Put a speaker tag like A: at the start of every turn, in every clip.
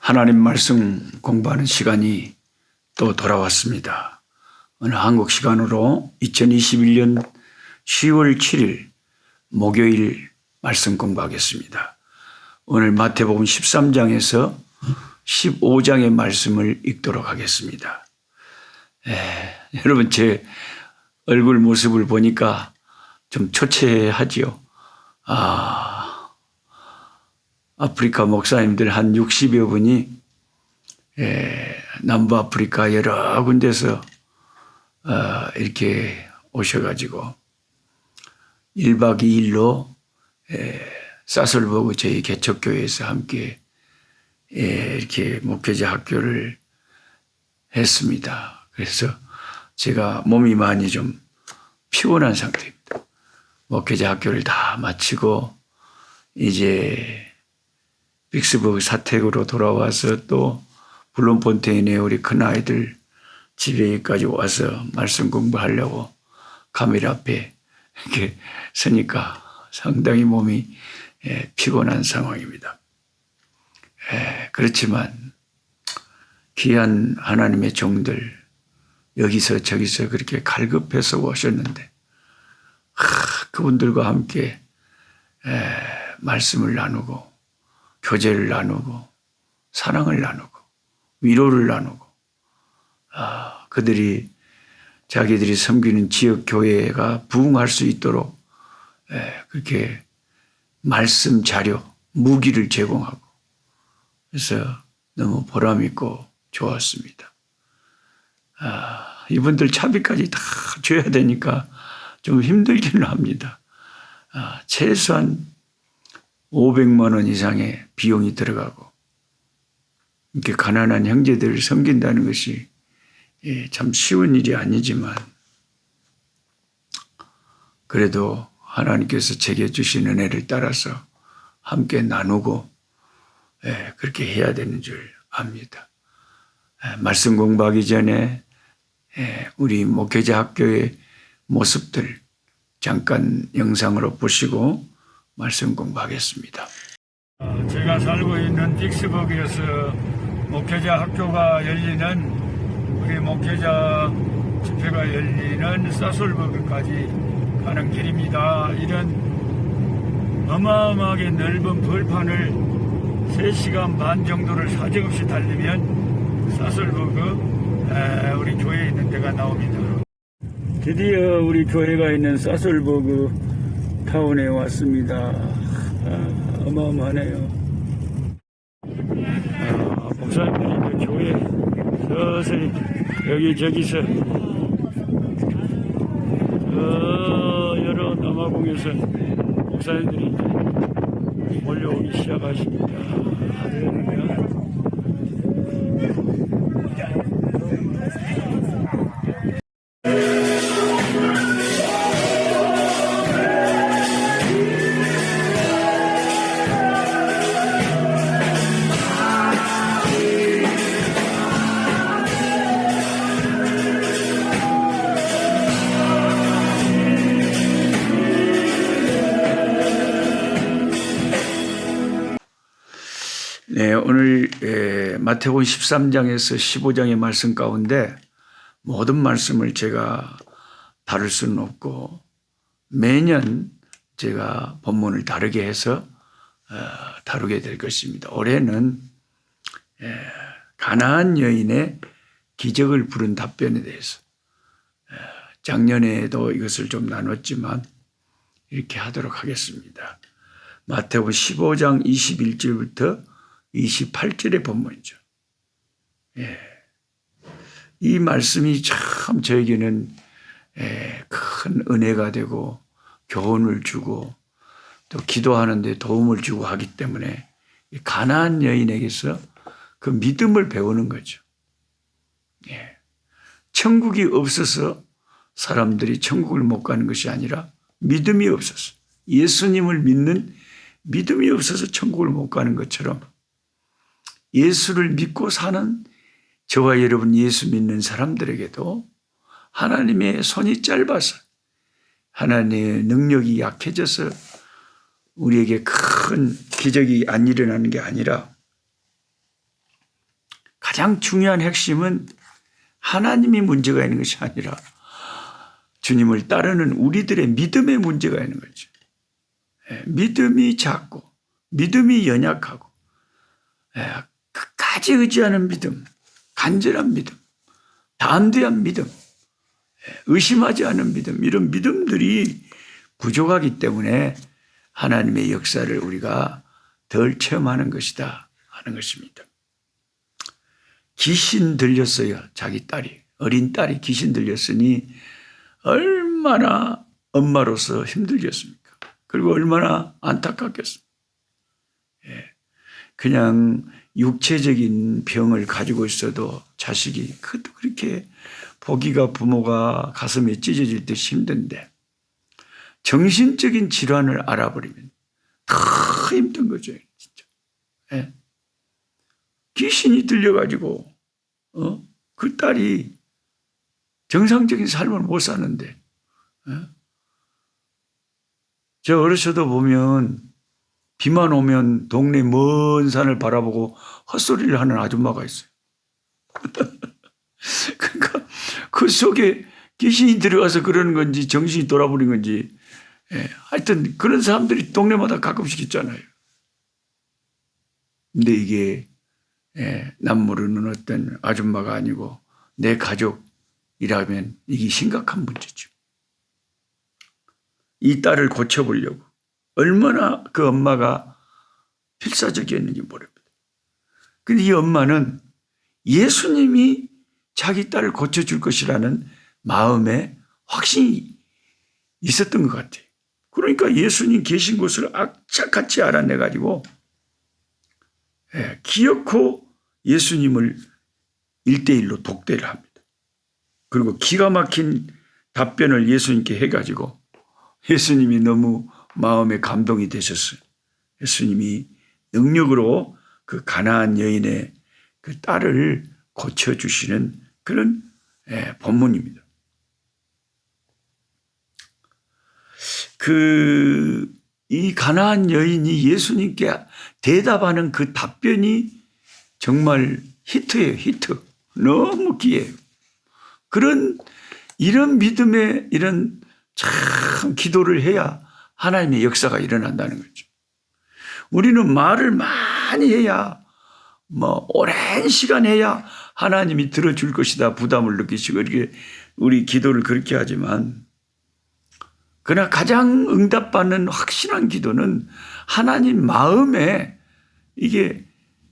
A: 하나님 말씀 공부하는 시간이 또 돌아왔습니다. 오늘 한국 시간으로 2021년 10월 7일 목요일 말씀 공부하겠습니다. 오늘 마태복음 13장에서 15장의 말씀을 읽도록 하겠습니다. 여러분 제 얼굴 모습을 보니까 좀 초췌하지요. 아프리카 목사님들 한 60여 분이 남부 아프리카 여러 군데서 이렇게 오셔가지고 1박 2일로 사설버그 저희 개척교회에서 함께 이렇게 목회자 학교를 했습니다. 그래서 제가 몸이 많이 좀 피곤한 상태입니다. 목회자 학교를 다 마치고 이제 빅스버그 사택으로 돌아와서 또 블룸폰테인에 우리 큰아이들 집에까지 와서 말씀 공부하려고 카메라 앞에 이렇게 서니까 상당히 몸이 피곤한 상황입니다. 그렇지만 귀한 하나님의 종들 여기서 저기서 그렇게 갈급해서 오셨는데 그분들과 함께 말씀을 나누고 교제를 나누고 사랑을 나누고 위로를 나누고 그들이 자기들이 섬기는 지역 교회가 부흥할 수 있도록 그렇게 말씀 자료 무기를 제공하고 그래서 너무 보람있고 좋았습니다. 이분들 차비까지 다 줘야 되니까 좀 힘들기는 합니다. 최소한 500만 원 이상의 비용이 들어가고 이렇게 가난한 형제들을 섬긴다는 것이 참 쉬운 일이 아니지만 그래도 하나님께서 제게 주신 은혜를 따라서 함께 나누고 그렇게 해야 되는 줄 압니다. 말씀 공부하기 전에 우리 목회자 학교의 모습들 잠깐 영상으로 보시고 말씀 공부하겠습니다. 제가 살고 있는 빅스버그에서 목회자 학교가 열리는 우리 목회자 집회가 열리는 사솔버그까지 가는 길입니다. 이런 어마어마하게 넓은 벌판을 3시간 반 정도를 사정없이 달리면 사솔버그 우리 교회에 있는 데가 나옵니다. 드디어 우리 교회가 있는 사솔버그 타운에 왔습니다. 어마어마하네요. 목사님들이 교회 서서히 여기저기서 여러 남아공에서 목사님들이 몰려오기 시작하십니다. 네, 오늘 마태복음 13장에서 15장의 말씀 가운데 모든 말씀을 제가 다룰 수는 없고 매년 제가 본문을 다르게 해서 다루게 될 것입니다. 올해는 가나안 여인의 기적을 부른 답변에 대해서 작년에도 이것을 좀 나눴지만 이렇게 하도록 하겠습니다. 마태복음 15장 21절부터 28절의 본문이죠. 이 말씀이 참 저에게는 큰 은혜가 되고 교훈을 주고 또 기도하는 데 도움을 주고 하기 때문에 가나안 여인에게서 그 믿음을 배우는 거죠. 천국이 없어서 사람들이 천국을 못 가는 것이 아니라 믿음이 없어서 예수님을 믿는 믿음이 없어서 천국을 못 가는 것처럼 예수를 믿고 사는 저와 여러분 예수 믿는 사람들에게도 하나님의 손이 짧아서 하나님의 능력이 약해져서 우리에게 큰 기적이 안 일어나는 게 아니라 가장 중요한 핵심은 하나님이 문제가 있는 것이 아니라 주님을 따르는 우리들의 믿음의 문제가 있는 거죠. 믿음이 작고 믿음이 연약하고 끝까지 의지하는 믿음, 간절한 믿음, 담대한 믿음, 의심하지 않은 믿음, 이런 믿음들이 부족하기 때문에 하나님의 역사를 우리가 덜 체험하는 것이다 하는 것입니다. 귀신 들렸어요. 자기 딸이, 어린 딸이 귀신 들렸으니 얼마나 엄마로서 힘들겠습니까? 그리고 얼마나 안타깝겠습니까? 그냥 육체적인 병을 가지고 있어도 자식이 그것도 그렇게 보기가 부모가 가슴에 찢어질 듯이 힘든데 정신적인 질환을 알아버리면 더 힘든 거죠. 진짜. 귀신이 들려가지고 그 딸이 정상적인 삶을 못 사는데 저 어르셔도 보면 비만 오면 동네 먼 산을 바라보고 헛소리를 하는 아줌마가 있어요. 그러니까 그 속에 귀신이 들어가서 그러는 건지 정신이 돌아버린 건지 하여튼 그런 사람들이 동네마다 가끔씩 있잖아요. 근데 이게 남 모르는 어떤 아줌마가 아니고 내 가족이라면 이게 심각한 문제죠. 이 딸을 고쳐보려고 얼마나 그 엄마가 필사적이었는지 모릅니다. 근데 이 엄마는 예수님이 자기 딸을 고쳐줄 것이라는 마음에 확신이 있었던 것 같아요. 그러니까 예수님 계신 곳을 악착같이 알아내가지고 기어코 예수님을 1대1로 독대를 합니다. 그리고 기가 막힌 답변을 예수님께 해가지고 예수님이 너무 마음에 감동이 되셨어요. 예수님이 능력으로 그 가나안 여인의 그 딸을 고쳐주시는 그런 본문입니다. 이 가나안 여인이 예수님께 대답하는 그 답변이 정말 히트예요, 히트. 너무 귀해요. 이런 믿음의 이런 참 기도를 해야 하나님의 역사가 일어난다는 거죠. 우리는 말을 많이 해야 오랜 시간 해야 하나님이 들어줄 것이다 부담을 느끼시고 이렇게 우리 기도를 그렇게 하지만 그러나 가장 응답받는 확실한 기도는 하나님 마음에 이게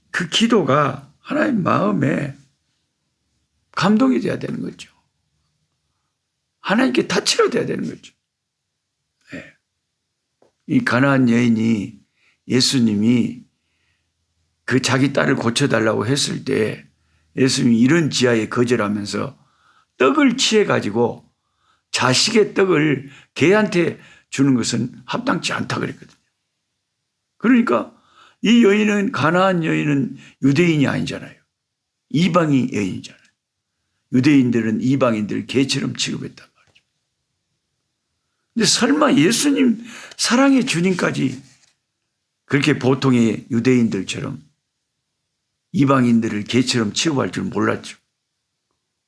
A: 그 기도가 하나님 마음에 감동이 돼야 되는 거죠. 하나님께 타치가 돼야 되는 거죠. 이 가나안 여인이 예수님이 그 자기 딸을 고쳐달라고 했을 때 예수님이 이런 지하에 거절하면서 떡을 취해가지고 자식의 떡을 개한테 주는 것은 합당치 않다 그랬거든요. 그러니까 이 여인은 가나안 여인은 유대인이 아니잖아요. 이방인 여인이잖아요. 유대인들은 이방인들을 개처럼 취급했단 말이죠. 근데 설마 예수님 사랑의 주님까지 그렇게 보통의 유대인들처럼 이방인들을 개처럼 취급할 줄 몰랐죠.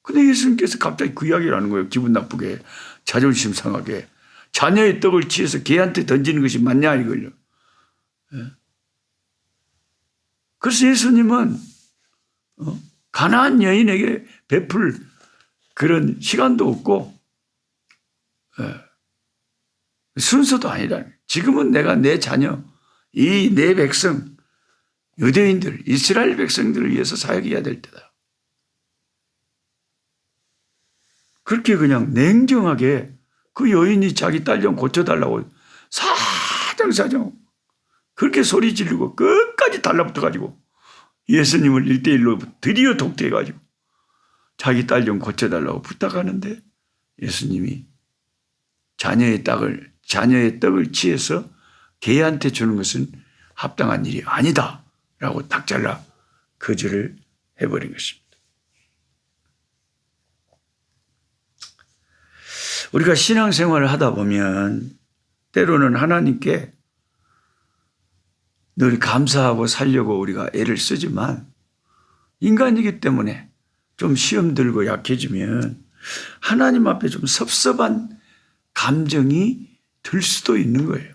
A: 근데 예수님께서 갑자기 그 이야기를 하는 거예요. 기분 나쁘게, 자존심 상하게. 자녀의 떡을 취해서 개한테 던지는 것이 맞냐 이걸요. 그래서 예수님은 가나안 여인에게 베풀 그런 시간도 없고 순서도 아니다. 지금은 내가 내 자녀, 이 내 백성, 유대인들, 이스라엘 백성들을 위해서 사역해야 될 때다. 그렇게 그냥 냉정하게 그 여인이 자기 딸 좀 고쳐달라고 사정사정 그렇게 소리 지르고 끝까지 달라붙어가지고 예수님을 1대1로 드디어 독대해가지고 자기 딸 좀 고쳐달라고 부탁하는데 예수님이 자녀의 떡을 취해서 개한테 주는 것은 합당한 일이 아니다 라고 딱 잘라 거절을 해버린 것입니다. 우리가 신앙생활을 하다 보면 때로는 하나님께 늘 감사하고 살려고 우리가 애를 쓰지만 인간이기 때문에 좀 시험 들고 약해지면 하나님 앞에 좀 섭섭한 감정이 들 수도 있는 거예요.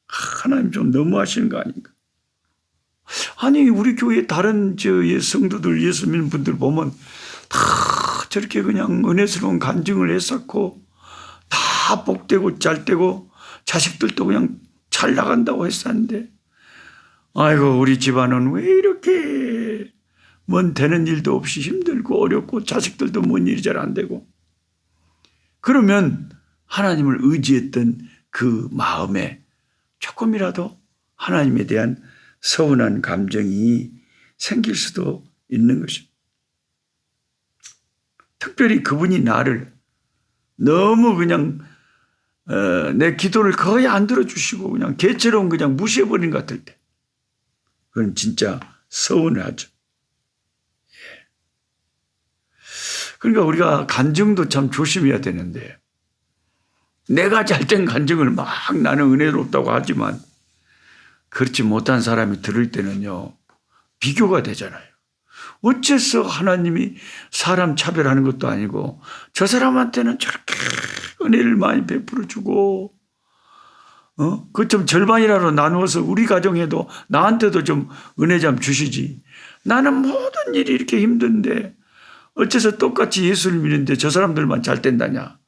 A: 하나님 좀 너무하시는 거 아닌가. 아니 우리 교회 다른 성도들 예수 믿는 분들 보면 다 저렇게 그냥 은혜스러운 간증을 했었고 다 복되고 잘되고 자식들도 그냥 잘 나간다고 했었는데 아이고 우리 집안은 왜 이렇게 뭔 되는 일도 없이 힘들고 어렵고 자식들도 뭔 일이 잘 안 되고. 그러면 하나님을 의지했던 그 마음에 조금이라도 하나님에 대한 서운한 감정이 생길 수도 있는 것입니다. 특별히 그분이 나를 너무 그냥 내 기도를 거의 안 들어주시고 그냥 개처럼 그냥 무시해버린 것 같을 때 그건 진짜 서운하죠. 그러니까 우리가 간증도 참 조심해야 되는데 내가 잘된 간증을 막 나는 은혜롭다고 하지만 그렇지 못한 사람이 들을 때는요 비교가 되잖아요. 어째서 하나님이 사람 차별하는 것도 아니고 저 사람한테는 저렇게 은혜를 많이 베풀어주고 그 좀 절반이라도 나누어서 우리 가정에도 나한테도 좀 은혜 좀 주시지. 나는 모든 일이 이렇게 힘든데 어째서 똑같이 예수를 믿는데 저 사람들만 잘 된다냐.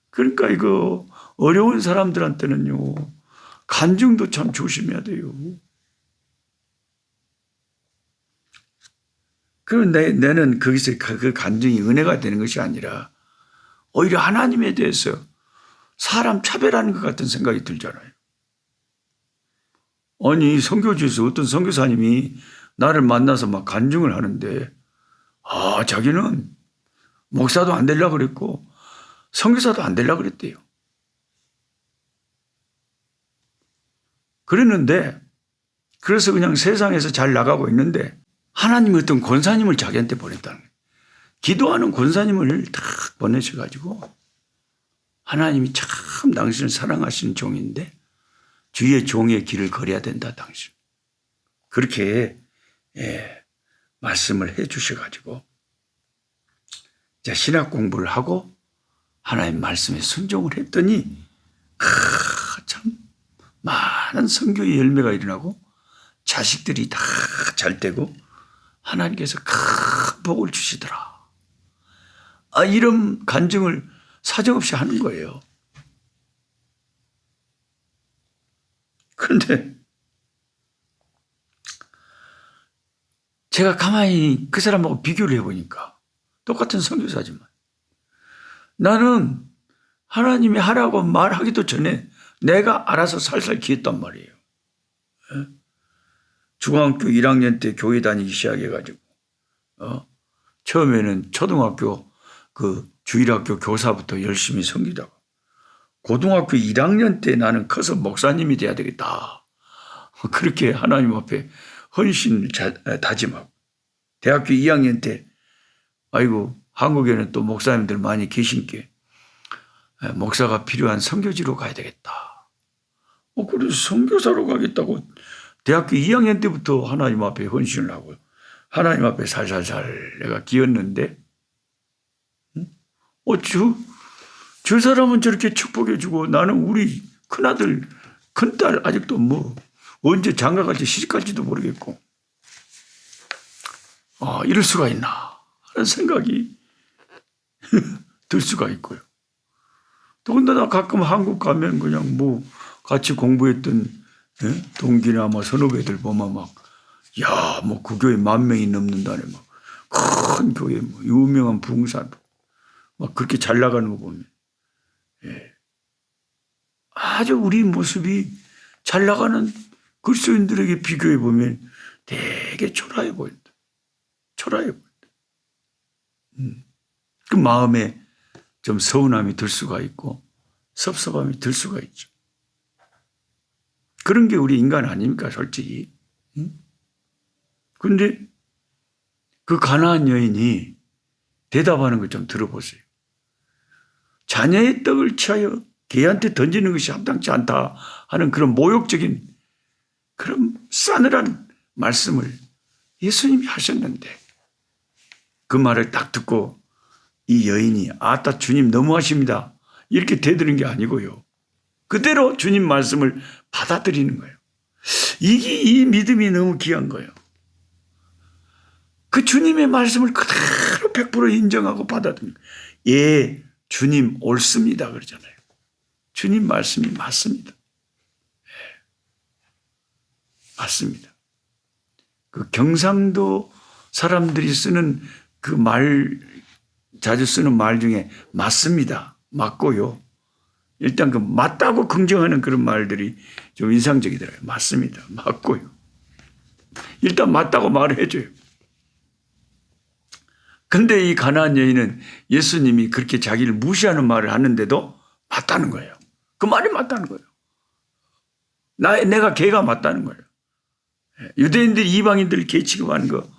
A: 그러니까 이거 어려운 사람들한테는요 간증도 참 조심해야 돼요. 그럼 내는 거기서 그 간증이 은혜가 되는 것이 아니라 오히려 하나님에 대해서 사람 차별하는 것 같은 생각이 들잖아요. 아니 선교지에서 어떤 선교사님이 나를 만나서 막 간증을 하는데 자기는 목사도 안 되려고 그랬고 선교사도 안 되려고 그랬대요. 그랬는데 그래서 그냥 세상에서 잘 나가고 있는데 하나님이 어떤 권사님을 자기한테 보냈다는 거예요. 기도하는 권사님을 딱 보내셔가지고 하나님이 참 당신을 사랑하시는 종인데 주의 종의 길을 걸어야 된다 당신. 그렇게 말씀을 해 주셔가지고 이제 신학 공부를 하고 하나님 말씀에 순종을 했더니 참 많은 선교의 열매가 일어나고 자식들이 다 잘 되고 하나님께서 큰 복을 주시더라. 이런 간증을 사정없이 하는 거예요. 그런데 제가 가만히 그 사람하고 비교를 해보니까 똑같은 선교사지만 나는 하나님이 하라고 말하기도 전에 내가 알아서 살살 기했단 말이에요. 중학교 1학년 때 교회 다니기 시작해가지고 처음에는 초등학교 그 주일학교 교사부터 열심히 섬기다가 고등학교 1학년 때 나는 커서 목사님이 돼야 되겠다. 그렇게 하나님 앞에 헌신을 다짐하고 대학교 2학년 때 아이고 한국에는 또 목사님들 많이 계신게 목사가 필요한 선교지로 가야 되겠다. 그래서 선교사로 가겠다고 대학교 2학년 때부터 하나님 앞에 헌신을 하고 하나님 앞에 살살살 내가 기었는데 저 사람은 저렇게 축복해주고 나는 우리 큰아들 큰딸 아직도 뭐 언제 장가갈지 시집갈지도 모르겠고 이럴 수가 있나 하는 생각이 들 수가 있고요. 더군다나 가끔 한국 가면 그냥 뭐 같이 공부했던 동기나 뭐 선후배들 보면 뭐 그 교회 10,000명이 넘는다네 막 큰 교회 뭐 유명한 부흥사 막 그렇게 잘 나가는 거 보면 아주 우리 모습이 잘 나가는 그리스도인들에게 비교해 보면 되게 초라해 보인다. 초라해 보인다. 그 마음에 좀 서운함이 들 수가 있고 섭섭함이 들 수가 있죠. 그런 게 우리 인간 아닙니까 솔직히. 그런데 그 가나안 여인이 대답하는 것 좀 들어보세요. 자녀의 떡을 취하여 개한테 던지는 것이 합당치 않다 하는 그런 모욕적인 그런 싸늘한 말씀을 예수님이 하셨는데 그 말을 딱 듣고 이 여인이 아따 주님 너무하십니다. 이렇게 대드는 게 아니고요. 그대로 주님 말씀을 받아들이는 거예요. 이 믿음이 너무 귀한 거예요. 그 주님의 말씀을 그대로 100% 인정하고 받아들이는 거예요. 예, 주님 옳습니다 그러잖아요. 주님 말씀이 맞습니다. 예, 맞습니다. 그 경상도 사람들이 쓰는 그 말, 자주 쓰는 말 중에 맞습니다, 맞고요. 일단 그 맞다고 긍정하는 그런 말들이 좀 인상적이더라고요. 맞습니다, 맞고요. 일단 맞다고 말을 해줘요. 근데 이 가나안 여인은 예수님이 그렇게 자기를 무시하는 말을 하는데도 맞다는 거예요. 그 말이 맞다는 거예요. 내가 걔가 맞다는 거예요. 유대인들이 이방인들을 개 취급하는 거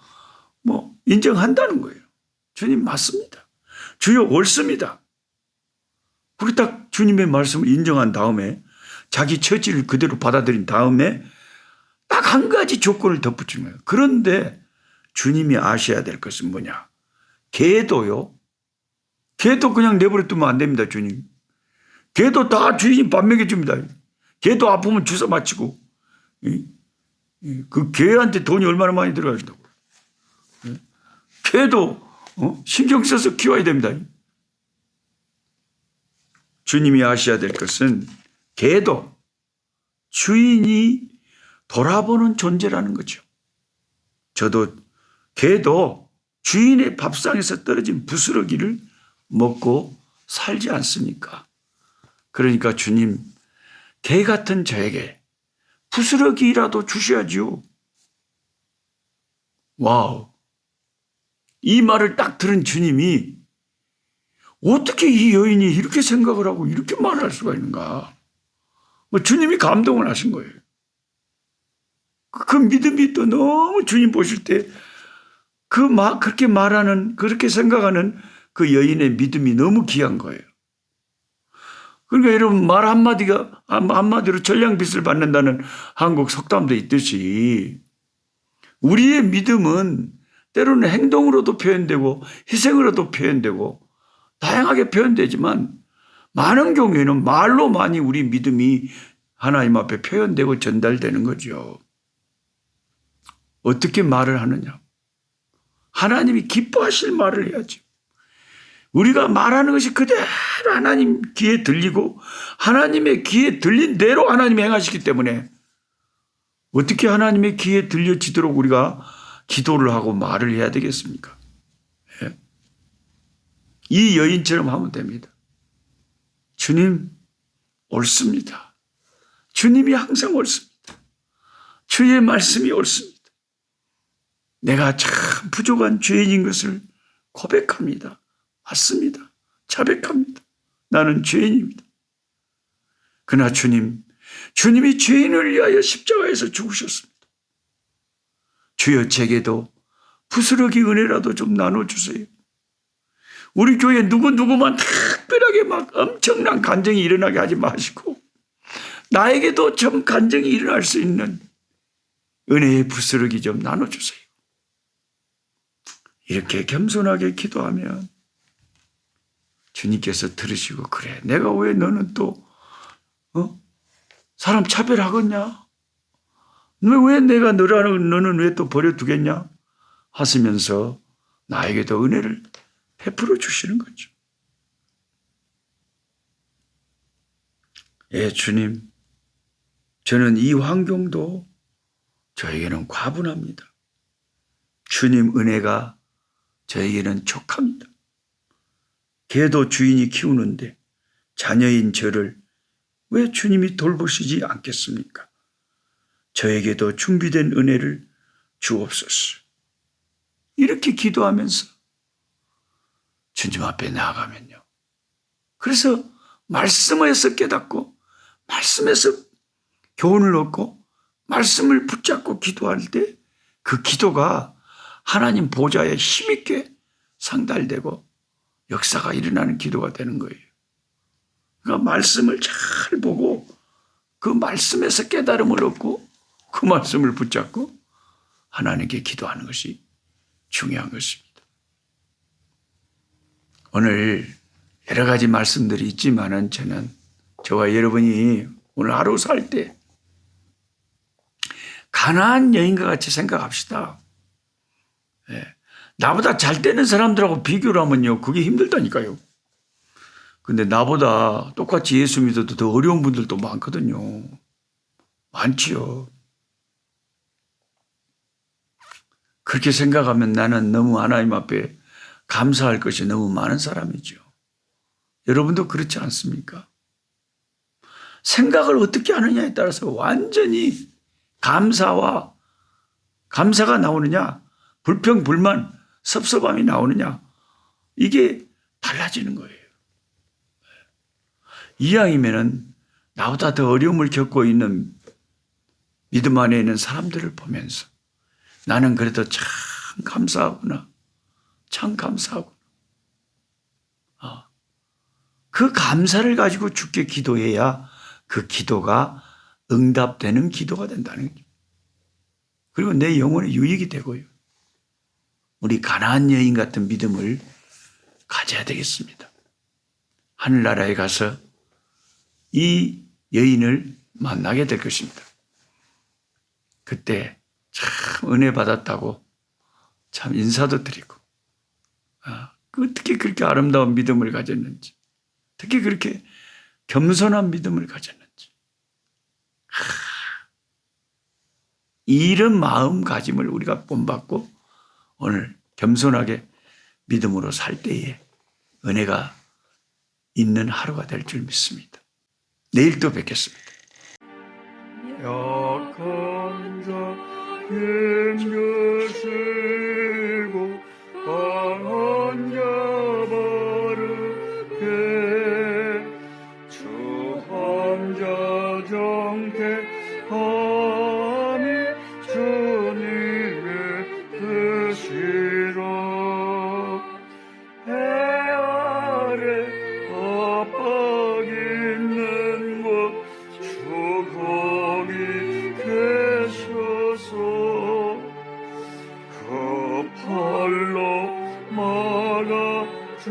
A: 뭐 인정한다는 거예요. 주님 맞습니다. 주여 옳습니다. 그렇게 딱 주님의 말씀을 인정한 다음에 자기 처지를 그대로 받아들인 다음에 딱 한 가지 조건을 덧붙이는 거예요. 그런데 주님이 아셔야 될 것은 뭐냐? 개도요. 개도 그냥 내버려 두면 안 됩니다, 주님. 개도 다 주인이 밥 먹여줍니다. 개도 아프면 주사 맞히고. 그 개한테 돈이 얼마나 많이 들어가신다고. 개도 신경 써서 키워야 됩니다. 주님이 아셔야 될 것은 개도 주인이 돌아보는 존재라는 거죠. 저도 개도 주인의 밥상에서 떨어진 부스러기를 먹고 살지 않습니까? 그러니까 주님, 개 같은 저에게 부스러기라도 주셔야지요. 와우. 이 말을 딱 들은 주님이 어떻게 이 여인이 이렇게 생각을 하고 이렇게 말할 수가 있는가? 주님이 감동을 하신 거예요. 그 믿음이 또 너무 주님 보실 때 그렇게 말하는, 그렇게 생각하는 그 여인의 믿음이 너무 귀한 거예요. 그러니까 여러분 말 한마디로 전량빛을 받는다는 한국 속담도 있듯이 우리의 믿음은 때로는 행동으로도 표현되고 희생으로도 표현되고 다양하게 표현되지만 많은 경우에는 말로 많이 우리 믿음이 하나님 앞에 표현되고 전달되는 거죠. 어떻게 말을 하느냐? 하나님이 기뻐하실 말을 해야지. 우리가 말하는 것이 그대로 하나님 귀에 들리고 하나님의 귀에 들린 대로 하나님이 행하시기 때문에 어떻게 하나님의 귀에 들려지도록 우리가 기도를 하고 말을 해야 되겠습니까? 예? 이 여인처럼 하면 됩니다. 주님 옳습니다. 주님이 항상 옳습니다. 주의 말씀이 옳습니다. 내가 참 부족한 죄인인 것을 고백합니다. 맞습니다. 자백합니다. 나는 죄인입니다. 그러나 주님이 죄인을 위하여 십자가에서 죽으셨습니다. 주여 제게도 부스러기 은혜라도 좀 나눠주세요. 우리 교회 누구만 특별하게 막 엄청난 간증이 일어나게 하지 마시고 나에게도 좀 간증이 일어날 수 있는 은혜의 부스러기 좀 나눠주세요. 이렇게 겸손하게 기도하면 주님께서 들으시고 그래 내가 왜 너는 또 사람 차별하겠냐? 왜 내가 너는 왜 또 버려두겠냐? 하시면서 나에게도 은혜를 베풀어 주시는 거죠. 예, 주님, 저는 이 환경도 저에게는 과분합니다. 주님 은혜가 저에게는 족합니다. 개도 주인이 키우는데 자녀인 저를 왜 주님이 돌보시지 않겠습니까? 저에게도 준비된 은혜를 주옵소서. 이렇게 기도하면서 주님 앞에 나아가면요. 그래서 말씀에서 깨닫고 말씀에서 교훈을 얻고 말씀을 붙잡고 기도할 때 그 기도가 하나님 보좌에 힘있게 상달되고 역사가 일어나는 기도가 되는 거예요. 그러니까 말씀을 잘 보고 그 말씀에서 깨달음을 얻고 그 말씀을 붙잡고 하나님께 기도하는 것이 중요한 것입니다. 오늘 여러 가지 말씀들이 있지만은 저와 여러분이 오늘 하루 살 때 가나안 여인과 같이 생각합시다. 예. 나보다 잘 되는 사람들하고 비교를 하면요, 그게 힘들다니까요. 근데 나보다 똑같이 예수 믿어도 더 어려운 분들도 많거든요. 많지요. 그렇게 생각하면 나는 너무 하나님 앞에 감사할 것이 너무 많은 사람이죠. 여러분도 그렇지 않습니까? 생각을 어떻게 하느냐에 따라서 완전히 감사가 나오느냐, 불평, 불만, 섭섭함이 나오느냐, 이게 달라지는 거예요. 이왕이면은 나보다 더 어려움을 겪고 있는 믿음 안에 있는 사람들을 보면서 나는 그래도 참 감사하구나. 참 감사하구나. 그 감사를 가지고 주께 기도해야 그 기도가 응답되는 기도가 된다는 거죠. 그리고 내 영혼의 유익이 되고요. 우리 가나안 여인 같은 믿음을 가져야 되겠습니다. 하늘나라에 가서 이 여인을 만나게 될 것입니다. 그때 참 은혜 받았다고 참 인사도 드리고, 어떻게 그렇게 아름다운 믿음을 가졌는지, 특히 그렇게 겸손한 믿음을 가졌는지, 이런 마음가짐을 우리가 본받고 오늘 겸손하게 믿음으로 살 때에 은혜가 있는 하루가 될 줄 믿습니다. 내일 또 뵙겠습니다. 약한 자 힘주시고 강한 자 바르게 주 환자 정택함이 주님의 뜻이라. 해 아래 압박 있는 곳 주 거기 계셔서 그 팔로 막아 주